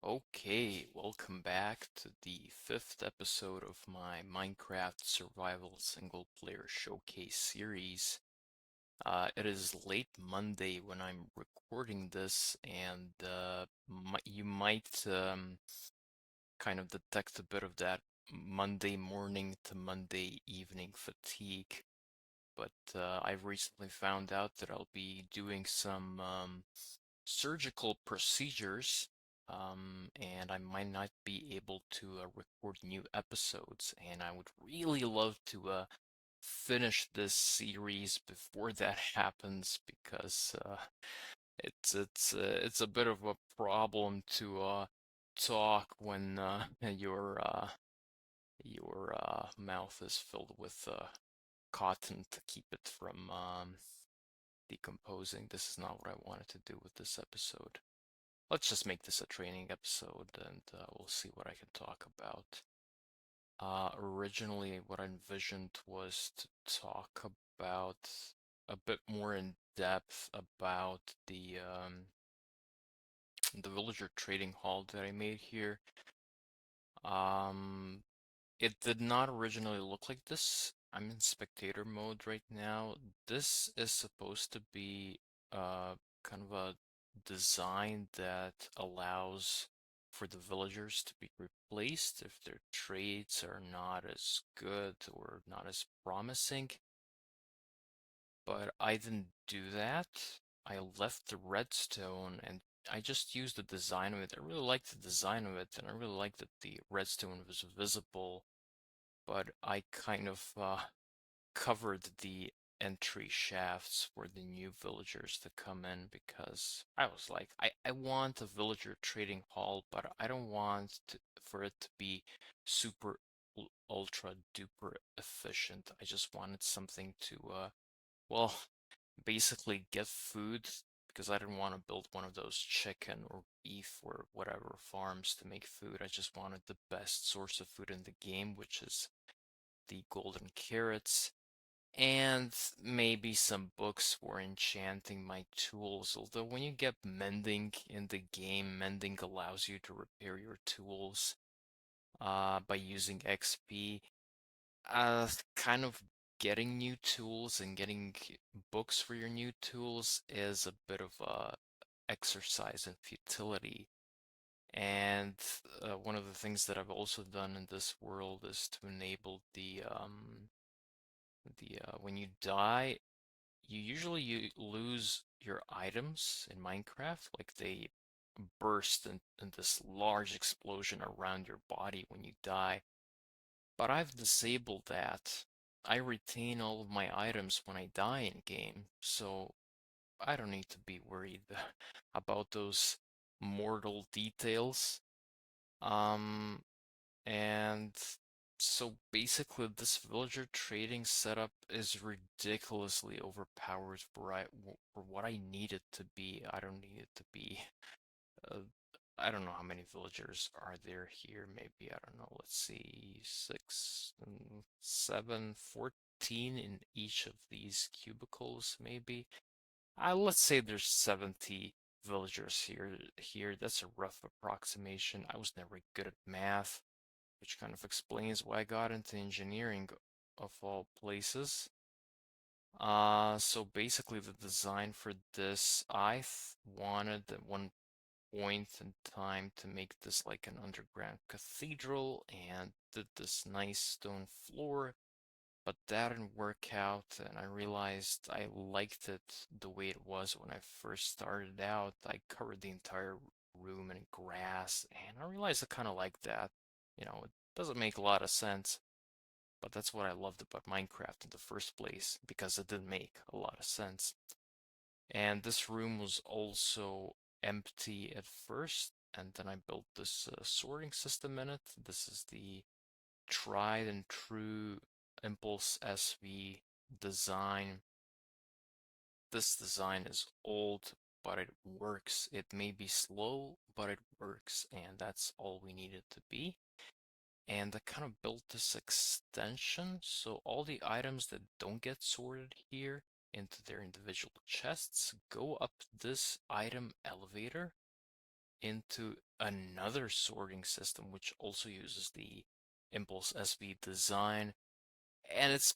Okay, welcome back to the fifth episode of my Minecraft Survival Single Player Showcase series. It is late Monday when I'm recording this, and you might kind of detect a bit of that Monday morning to Monday evening fatigue. But I've recently found out that I'll be doing some surgical procedures, and I might not be able to record new episodes. And I would really love to finish this series before that happens because it's a bit of a problem to talk when your mouth is filled with cotton to keep it from decomposing. This is not what I wanted to do with this episode. Let's just make this a training episode and we'll see what I can talk about. Originally, what I envisioned was to talk about a bit more in depth about the villager trading hall that I made here. Um, it did not originally look like this. I'm in spectator mode right now. This is supposed to be kind of a design that allows for the villagers to be replaced if their trades are not as good or not as promising. But I didn't do that. I left the redstone and I just used the design of it. I really liked the design of it, and I really liked that the redstone was visible, but I kind of covered the entry shafts for the new villagers to come in because I was like, I want a villager trading hall, but I don't want for it to be super ultra duper efficient. I just wanted something to, well, basically get food because I didn't want to build one of those chicken or beef or whatever farms to make food. I just wanted the best source of food in the game, which is the golden carrots, and maybe some books for enchanting my tools. Although when you get mending in the game, mending allows you to repair your tools by using XP. Kind of getting new tools and getting books for your new tools is a bit of a exercise in futility. And one of the things that I've also done in this world is to enable the when you die, you lose your items in Minecraft, like they burst in this large explosion around your body when you die. But I've disabled that. I retain all of my items when I die in game, so I don't need to be worried about those mortal details. Um, and so basically, this villager trading setup is ridiculously overpowered for what I need it to be. I don't need it to be. Uh, I don't know how many villagers are there here. Maybe, I don't know. Let's see, six, seven, 14 in each of these cubicles, maybe. Let's say there's 70 villagers here. That's a rough approximation. I was never good at math, which kind of explains why I got into engineering of all places. So basically the design for this, wanted at one point in time to make this like an underground cathedral and did this nice stone floor, but that didn't work out, and I realized I liked it the way it was when I first started out. I covered the entire room in grass, and I realized I kind of like that. It doesn't make a lot of sense, but that's what I loved about Minecraft in the first place, because it didn't make a lot of sense. And this room was also empty at first, and then I built this sorting system in it. This is the tried and true Impulse SV design. This design is old, but it works. It may be slow, but it works, and that's all we need it to be. And I kind of built this extension, so all the items that don't get sorted here into their individual chests go up this item elevator. into another sorting system, which also uses the Impulse SV design. And it's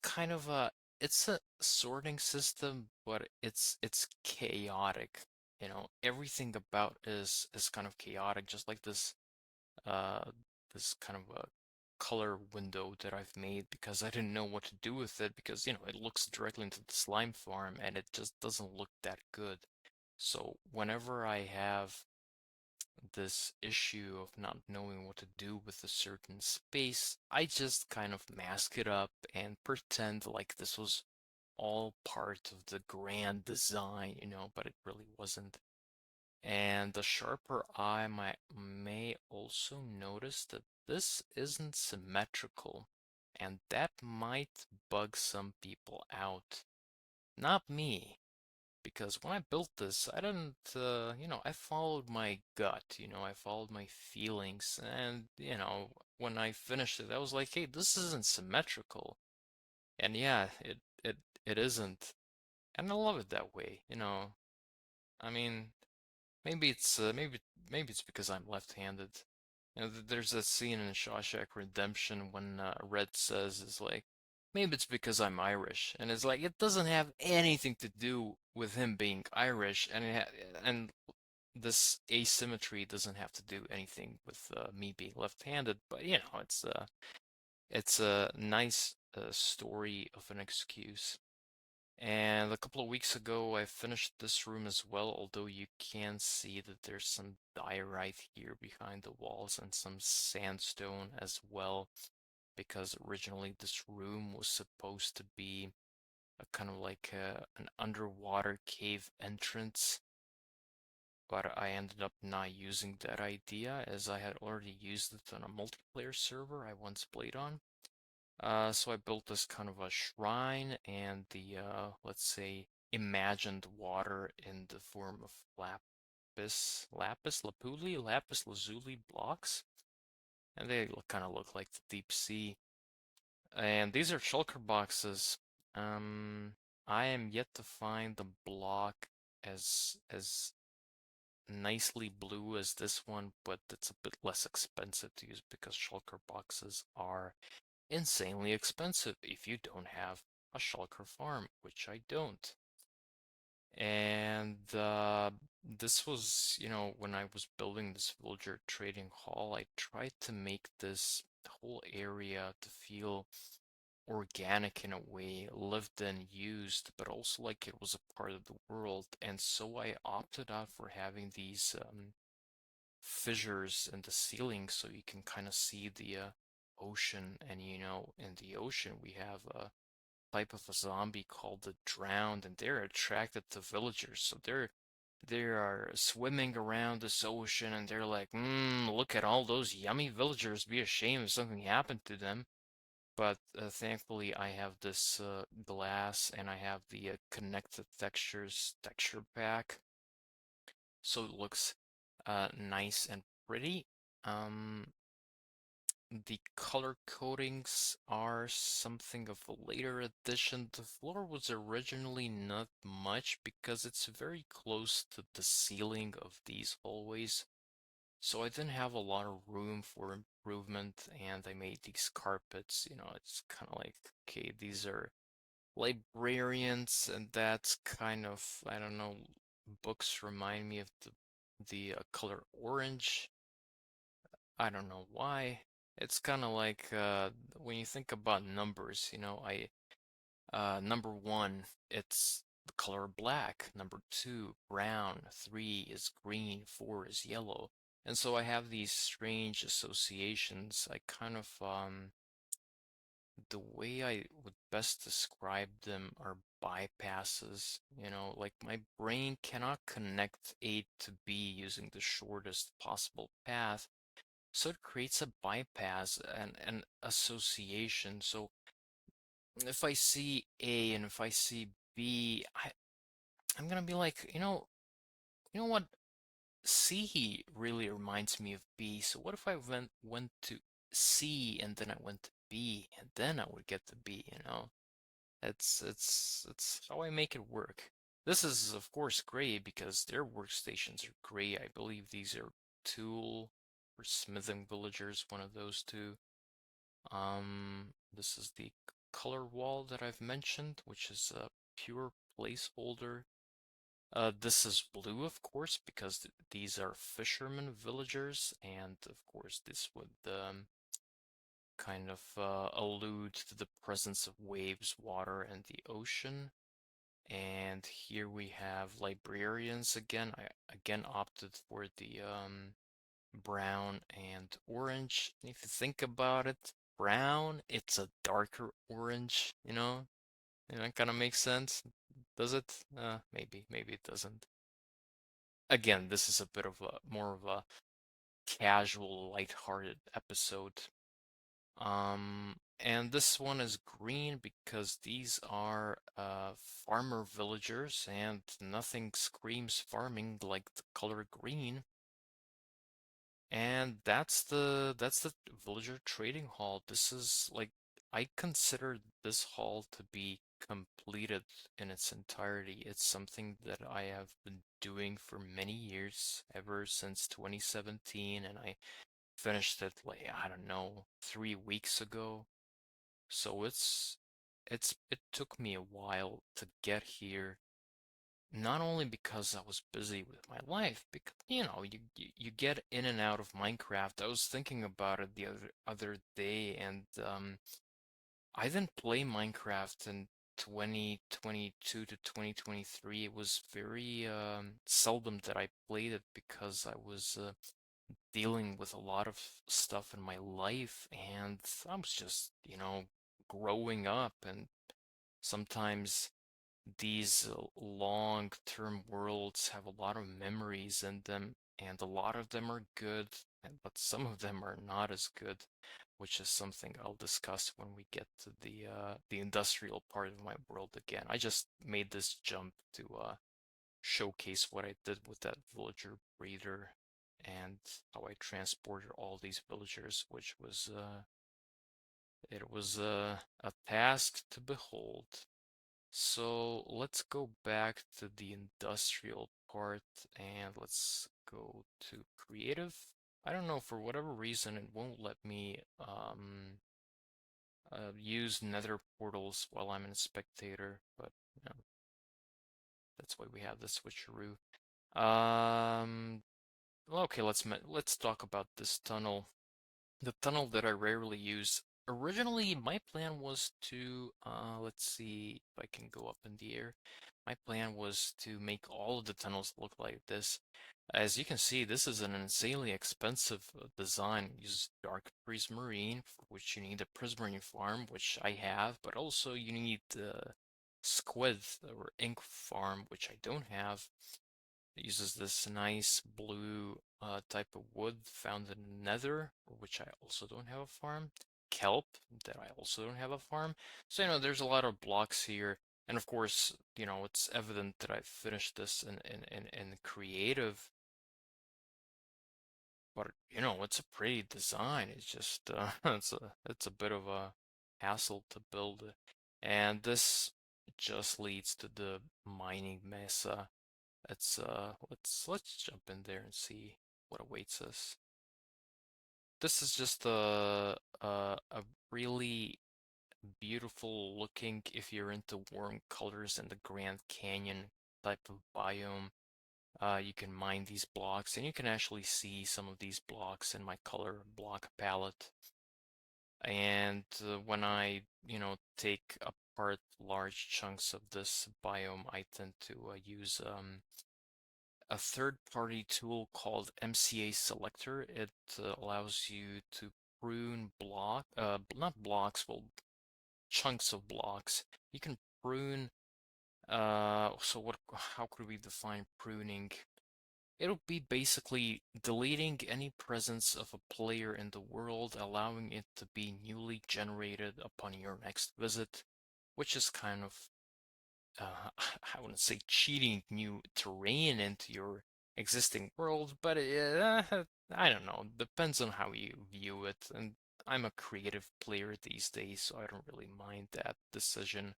a sorting system, but it's chaotic. You know, everything about is kind of chaotic, just like uh this kind of a color window that I've made because I didn't know what to do with it because, you know, it looks directly into the slime farm and it just doesn't look that good. So whenever I have this issue of not knowing what to do with a certain space, I just kind of mask it up and pretend like this was all part of the grand design, you know, but it really wasn't. And the sharper eye may also notice that this isn't symmetrical, and that might bug some people out. Not me, because when I built this, I didn't, you know, I followed my gut, you know, I followed my feelings, and, you know, when I finished it, I was like, hey, this isn't symmetrical. And yeah, it isn't. And I love it that way, you know. I mean, maybe maybe it's because I'm left-handed. You know, there's that scene in Shawshank Redemption when Red says is like, maybe it's because I'm Irish, and it's like it doesn't have anything to do with him being Irish, and this asymmetry doesn't have to do anything with me being left-handed. But you know, it's a nice story of an excuse. And a couple of weeks ago, I finished this room as well, although you can see that there's some diorite here behind the walls and some sandstone as well, because originally this room was supposed to be a kind of like an underwater cave entrance, but I ended up not using that idea as I had already used it on a multiplayer server I once played on. So I built this kind of a shrine and the, let's say, imagined water in the form of lapis lapuli, lapis lazuli blocks. And they kind of look like the deep sea. And these are shulker boxes. Um, I am yet to find the block as nicely blue as this one, but it's a bit less expensive to use because shulker boxes are insanely expensive if you don't have a shulker farm, which I don't. And this was, you know, when I was building this villager trading hall, I tried to make this whole area to feel organic in a way, lived and used, but also like it was a part of the world. And so I opted out for having these fissures in the ceiling so you can kind of see the ocean. And you know, in the ocean, we have a type of a zombie called the drowned, and they're attracted to villagers. So they are swimming around this ocean, and they're like, look at all those yummy villagers. Be ashamed if something happened to them. But thankfully, I have this glass, and I have the connected textures texture pack, so it looks nice and pretty. Um, the color codings are something of a later addition. The floor was originally not much because it's very close to the ceiling of these hallways. So I didn't have a lot of room for improvement and I made these carpets. You know, it's kind of like, okay, these are librarians and that's kind of, I don't know, books remind me of the color orange. I don't know why. It's kind of like when you think about numbers, you know, number one, it's the color black. Number two, brown. Three is green. Four is yellow. And so I have these strange associations. I kind of the way I would best describe them are bypasses. You know, like my brain cannot connect A to B using the shortest possible path. So it creates a bypass and an association. So if I see A and if I see B, I'm gonna be like, you know what? C really reminds me of B. So what if I went to C and then I went to B and then I would get to B, you know? It's how I make it work. This is of course gray because their workstations are gray. I believe these are tool for smithing villagers, one of those two. This is the color wall that I've mentioned, which is a pure placeholder. This is blue, of course, because these are fishermen villagers, and of course this would kind of allude to the presence of waves, water, and the ocean. And here we have librarians again. I again opted for the brown and orange. If you think about it, brown, it's a darker orange, you know? And that kind of makes sense. Does it? Maybe it doesn't. Again, this is a bit of a more of a casual, light-hearted episode. And this one is green because these are farmer villagers, and nothing screams farming like the color green. And that's the villager trading hall. This is like I consider this hall to be completed in its entirety. It's something that I have been doing for many years, ever since 2017, and I finished it like I don't know, 3 weeks ago. So it took me a while to get here, not only because I was busy with my life, because you get in and out of Minecraft. I was thinking about it the other day, and I didn't play Minecraft in 2022 to 2023. It was very seldom that I played it because I was dealing with a lot of stuff in my life, and I was just, growing up, and sometimes these long-term worlds have a lot of memories in them, and a lot of them are good, but some of them are not as good, which is something I'll discuss when we get to the industrial part of my world again. I just made this jump to showcase what I did with that villager breeder and how I transported all these villagers, which was it was a task to behold. So let's go back to the industrial part and let's go to creative. I don't know, for whatever reason, it won't let me use nether portals while I'm in a spectator, but that's why we have the switcheroo. Okay, let's talk about this tunnel. The tunnel that I rarely use. Originally, my plan was to, let's see if I can go up in the air. My plan was to make all of the tunnels look like this. As you can see, this is an insanely expensive design. It uses dark prismarine, for which you need a prismarine farm, which I have, but also you need squid or ink farm, which I don't have. It uses this nice blue type of wood found in the Nether, which I also don't have a farm. Kelp, that I also don't have a farm. So, there's a lot of blocks here. And of course, it's evident that I finished this in creative. But, it's a pretty design. It's just, it's a bit of a hassle to build. And this just leads to the mining mesa. Let's jump in there and see what awaits us. This is just a really beautiful looking, if you're into warm colors and the Grand Canyon type of biome. You can mine these blocks, and you can actually see some of these blocks in my color block palette. And when I, take apart large chunks of this biome, I tend to use a third-party tool called MCA Selector. It allows you to prune not blocks, well, chunks of blocks. You can prune, how could we define pruning? It'll be basically deleting any presence of a player in the world, allowing it to be newly generated upon your next visit, which is kind of I wouldn't say cheating new terrain into your existing world, but I don't know. Depends on how you view it. And I'm a creative player these days, so I don't really mind that decision,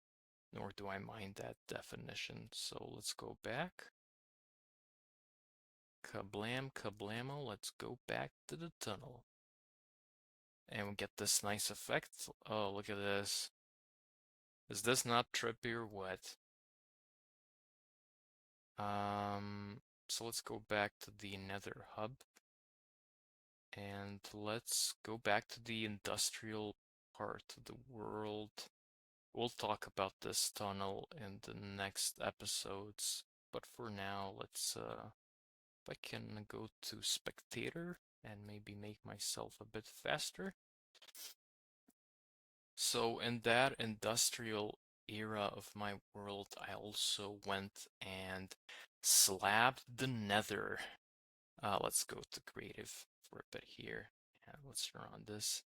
nor do I mind that definition. So let's go back. Kablam, kablamo, let's go back to the tunnel. And we get this nice effect. Oh, look at this. Is this not trippy or what? So let's go back to the Nether hub. And let's go back to the industrial part of the world. We'll talk about this tunnel in the next episodes. But for now, let's if I can go to spectator and maybe make myself a bit faster. So in that industrial era of my world, I also went and slabbed the nether. Let's go to creative for a bit here. And let's run this.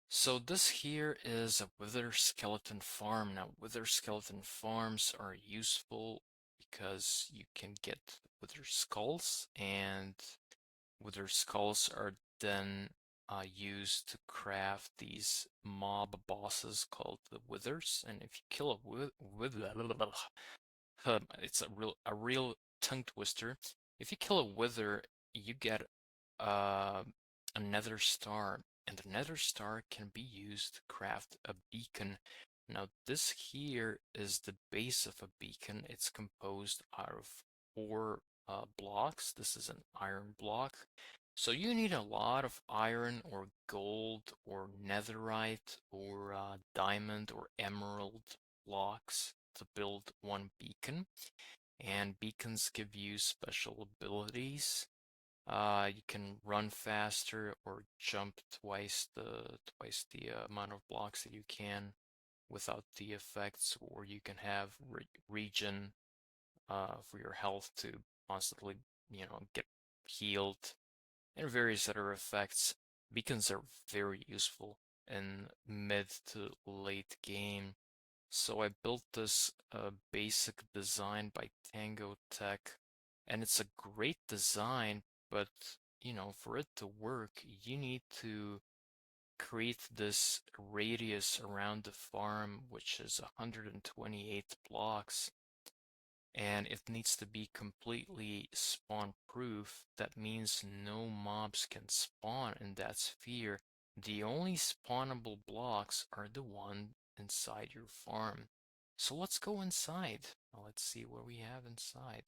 So this here is a wither skeleton farm. Now, wither skeleton farms are useful because you can get wither skulls, and wither skulls are then used to craft these mob bosses called the withers. And if you kill a wither, it's a real tongue twister. If you kill a wither, you get uh, a nether star, and the nether star can be used to craft a beacon. Now, this here is the base of a beacon. It's composed out of four blocks. This is an iron block. So you need a lot of iron or gold or netherite or diamond or emerald blocks to build one beacon. And beacons give you special abilities. You can run faster or jump twice the amount of blocks that you can without the effects, or you can have regen for your health to constantly, get healed, and various other effects. Beacons are very useful in mid to late game. So I built this basic design by Tango Tech, and it's a great design, but for it to work, you need to create this radius around the farm, which is 128 blocks, and it needs to be completely spawn proof. That means no mobs can spawn in that sphere. The only spawnable blocks are the one inside your farm. So let's go inside. Let's see what we have inside.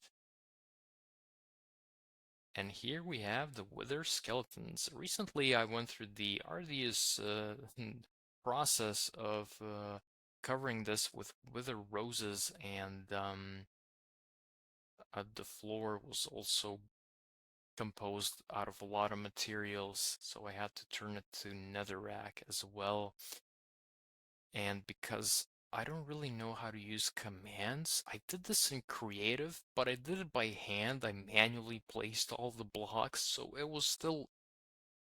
And here we have the wither skeletons. Recently I went through the arduous process of covering this with wither roses, and the floor was also composed out of a lot of materials, so I had to turn it to netherrack as well. And because I don't really know how to use commands, I did this in creative, but I did it by hand. I manually placed all the blocks, so it was still,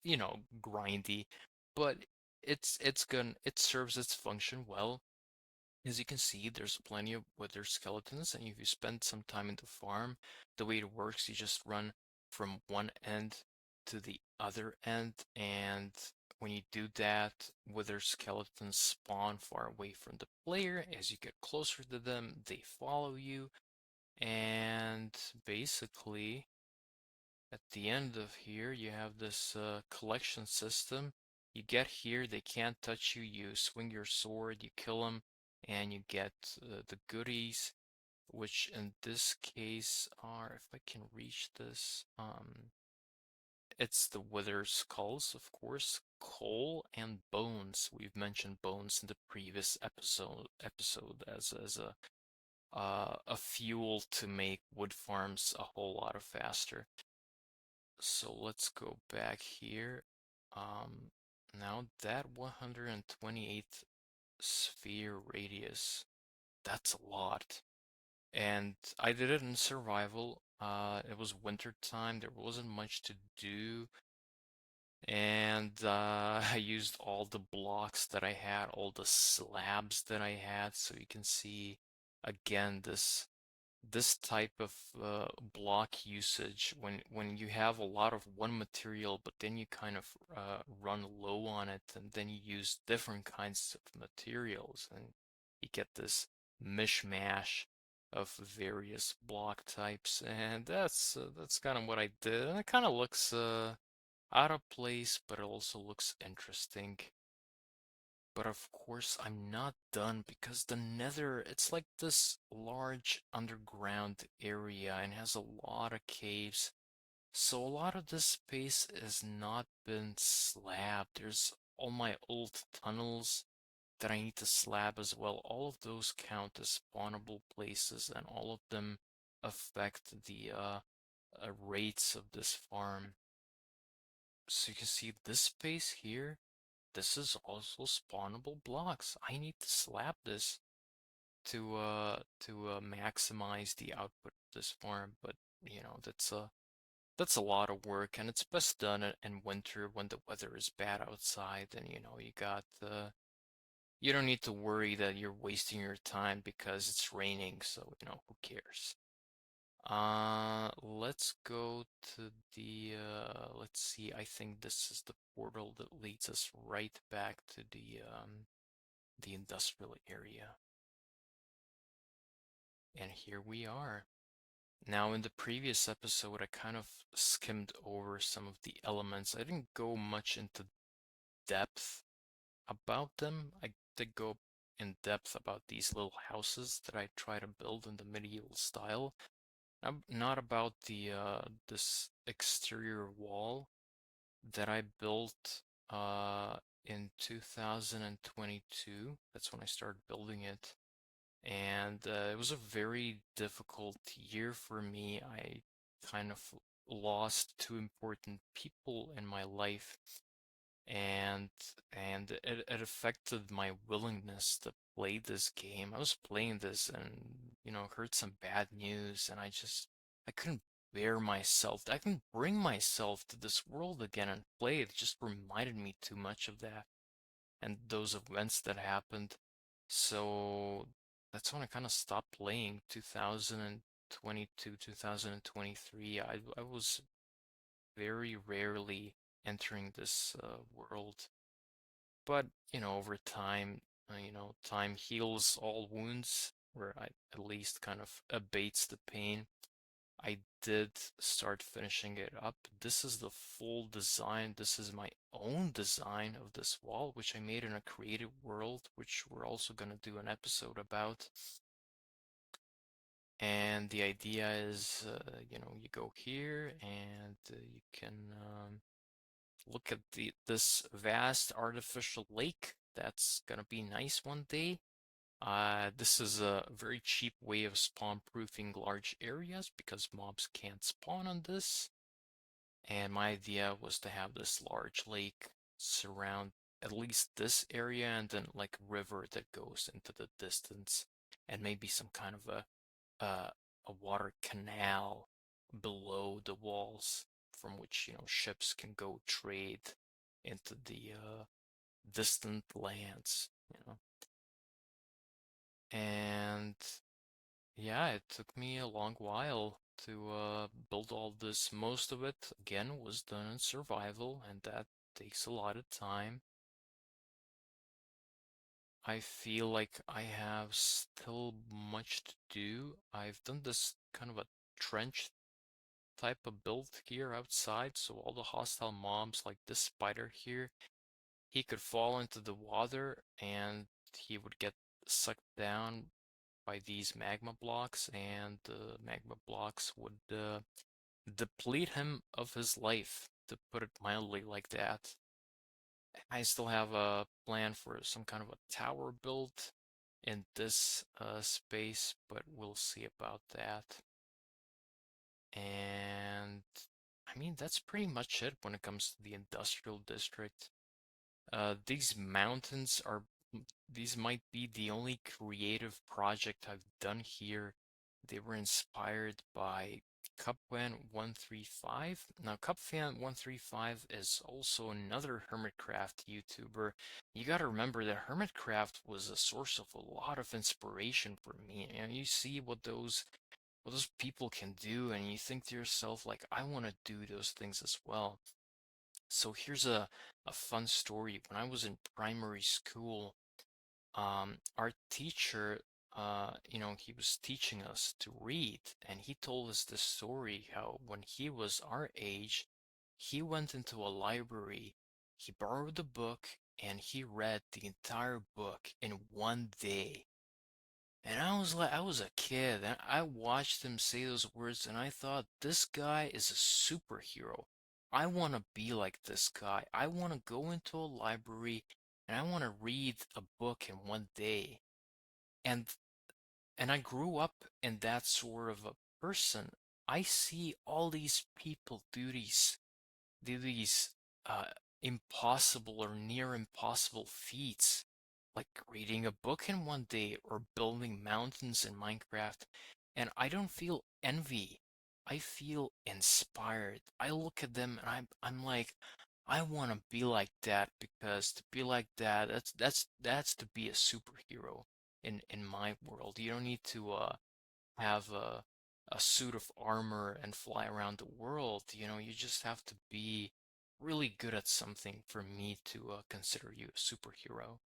grindy, but it serves its function well. As you can see, there's plenty of wither skeletons, and if you spend some time in the farm, the way it works, you just run from one end to the other end, and when you do that, wither skeletons spawn far away from the player. As you get closer to them, they follow you, and basically, at the end of here, you have this collection system. You get here, they can't touch you. You swing your sword, you kill them, and you get the goodies, which in this case are, if I can reach this, it's the wither skulls, of course, coal and bones. We've mentioned bones in the previous episode as a fuel to make wood farms a whole lot faster. So let's go back here. Now that 128 sphere radius, that's a lot. And I did it in survival. It was winter time, there wasn't much to do. And I used all the blocks that I had, all the slabs that I had, so you can see again this type of block usage when you have a lot of one material, but then you kind of run low on it, and then you use different kinds of materials, and you get this mishmash of various block types, and that's kind of what I did. And it kind of looks out of place, but it also looks interesting. But of course, I'm not done because the Nether, it's like this large underground area and has a lot of caves. So a lot of this space has not been slabbed. There's all my old tunnels that I need to slab as well. All of those count as spawnable places, and all of them affect the rates of this farm. So you can see this space here. This is also spawnable blocks. I need to slap this to maximize the output of this farm, but that's a lot of work, and it's best done in winter when the weather is bad outside. And you don't need to worry that you're wasting your time because it's raining, so who cares? Let's go to let's see, I think this is the portal that leads us right back to the industrial area. And here we are. Now, in the previous episode, I kind of skimmed over some of the elements. I didn't go much into depth about them. I did go in depth about these little houses that I try to build in the medieval style. Not about the this exterior wall that I built in 2022. That's when I started building it. And it was a very difficult year for me. I kind of lost two important people in my life, and it affected my willingness to play this game. I was playing this and heard some bad news, and I couldn't bear myself. I couldn't bring myself to this world again and play it. It just reminded me too much of that and those events that happened. So that's when I kind of stopped playing. 2022, 2023. I was very rarely entering this world. But, over time, time heals all wounds, or at least kind of abates the pain. I did start finishing it up. This is the full design. This is my own design of this wall, which I made in a creative world, which we're also going to do an episode about. And the idea is, you go here and you can look at this vast artificial lake. That's gonna be nice one day. This is a very cheap way of spawn-proofing large areas because mobs can't spawn on this. And my idea was to have this large lake surround at least this area, and then like a river that goes into the distance, and maybe some kind of a water canal below the walls from which ships can go trade into the distant lands. And yeah, it took me a long while to build all this. Most of it, again, was done in survival, and that takes a lot of time. I feel like I have still much to do. I've done this kind of a trench type of build here outside, so all the hostile mobs, like this spider here, he could fall into the water and he would get sucked down by these magma blocks, and the magma blocks would deplete him of his life, to put it mildly like that. I still have a plan for some kind of a tower built in this space, but we'll see about that. And I mean, that's pretty much it when it comes to the industrial district. These mountains are, these might be the only creative project I've done here. They were inspired by Cupfan135. Now, Cupfan135 is also another Hermitcraft YouTuber. You gotta remember that Hermitcraft was a source of a lot of inspiration for me. And you see what those people can do, and you think to yourself, like, I want to do those things as well. So here's a fun story. When I was in primary school, our teacher he was teaching us to read, and he told us this story how when he was our age, he went into a library, he borrowed a book, and he read the entire book in one day. And I was like, I was a kid, and I watched him say those words, and I thought, this guy is a superhero. I want to be like this guy. I want to go into a library, and I want to read a book in one day. And and I grew up in that sort of a person. I see all these people do these uh, impossible or near impossible feats, like reading a book in one day or building mountains in Minecraft, and I don't feel envy. I feel inspired. I look at them and I'm like, I want to be like that because to be like that, that's to be a superhero in my world. You don't need to have a suit of armor and fly around the world. You just have to be really good at something for me to consider you a superhero.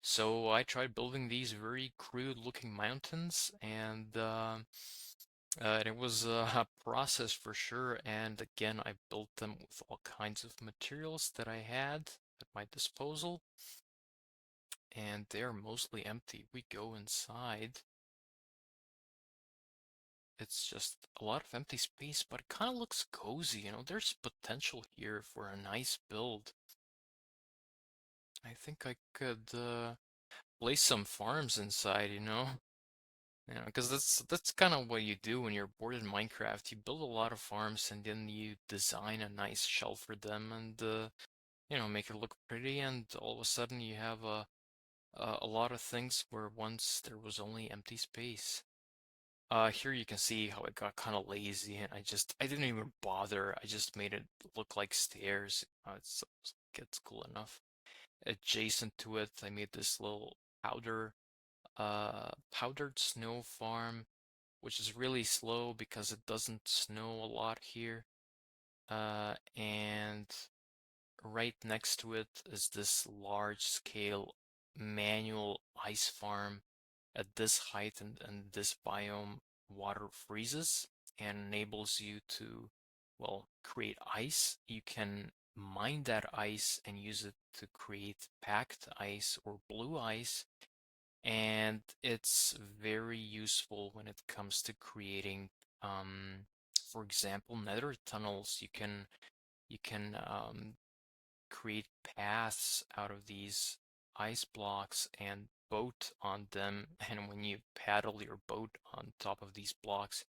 So I tried building these very crude looking mountains, and it was a process for sure. And again, I built them with all kinds of materials that I had at my disposal, and they're mostly empty. We go inside. It's just a lot of empty space, but it kind of looks cozy, There's potential here for a nice build. I think I could place some farms inside, because that's kind of what you do when you're bored in Minecraft. You build a lot of farms and then you design a nice shell for them and make it look pretty, and all of a sudden you have a lot of things where once there was only empty space. Here you can see how it got kind of lazy, and I didn't even bother. I just made it look like stairs. It's cool enough. Adjacent to it, I made this little powdered snow farm, which is really slow because it doesn't snow a lot here. And right next to it is this large scale manual ice farm. At this height and this biome, water freezes and enables you to, well, create ice. You can mine that ice and use it to create packed ice or blue ice, and it's very useful when it comes to creating, for example, nether tunnels. You can create paths out of these ice blocks and boat on them. And when you paddle your boat on top of these blocks,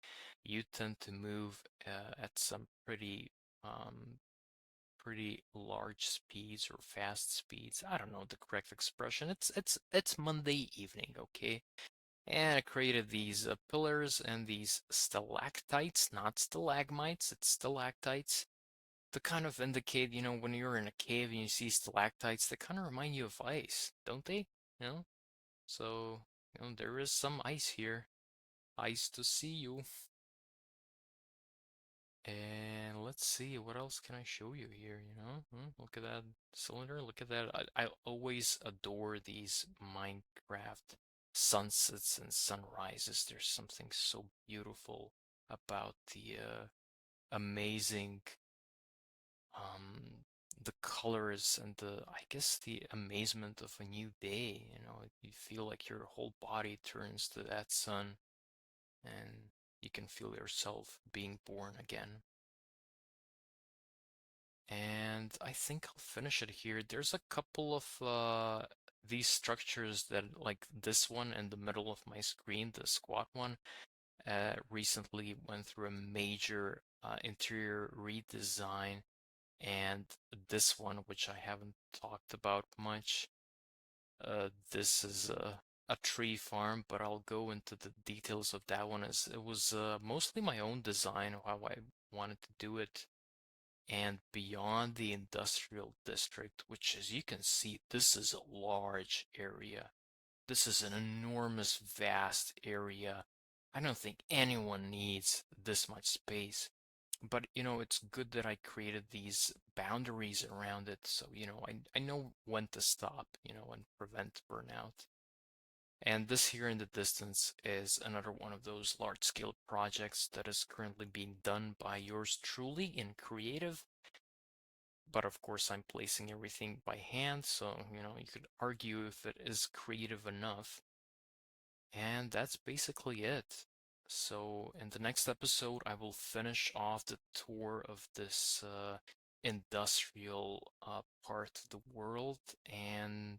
you tend to move at some pretty large speeds or fast speeds. I don't know the correct expression. It's Monday evening, okay? And I created these pillars and these stalactites, not stalagmites, it's stalactites, to kind of indicate, when you're in a cave and you see stalactites, they kind of remind you of ice, don't they? You know? So, there is some ice here. Ice to see you. And let's see, what else can I show you here? Look at that cylinder, look at that. I always adore these Minecraft sunsets and sunrises. There's something so beautiful about the amazing um the colors and I guess the amazement of a new day. You feel like your whole body turns to that sun, and you can feel yourself being born again. And I think I'll finish it here. There's a couple of these structures that, like this one in the middle of my screen, the squat one, recently went through a major interior redesign. And this one, which I haven't talked about much, this is a tree farm, but I'll go into the details of that one, as it was mostly my own design, how I wanted to do it. And beyond the industrial district, which, as you can see, this is a large area. This is an enormous, vast area. I don't think anyone needs this much space. But, it's good that I created these boundaries around it, so, I know when to stop, and prevent burnout. And this here in the distance is another one of those large-scale projects that is currently being done by yours truly in creative. But of course, I'm placing everything by hand, so you could argue if it is creative enough. And that's basically it. So, in the next episode, I will finish off the tour of this industrial part of the world, and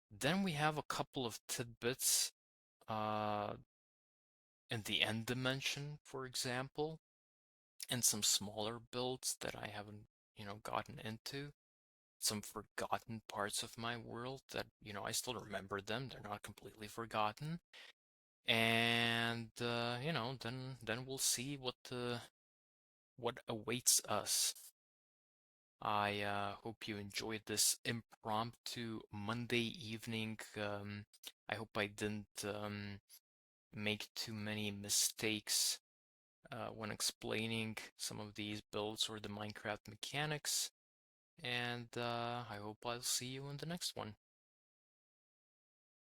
then we have a couple of tidbits uh, in the end dimension, for example, and some smaller builds that I haven't gotten into. Some forgotten parts of my world that I still remember them. They're not completely forgotten. And then we'll see what awaits us. I hope you enjoyed this impromptu Monday evening. I hope I didn't make too many mistakes when explaining some of these builds or the Minecraft mechanics. And I hope I'll see you in the next one.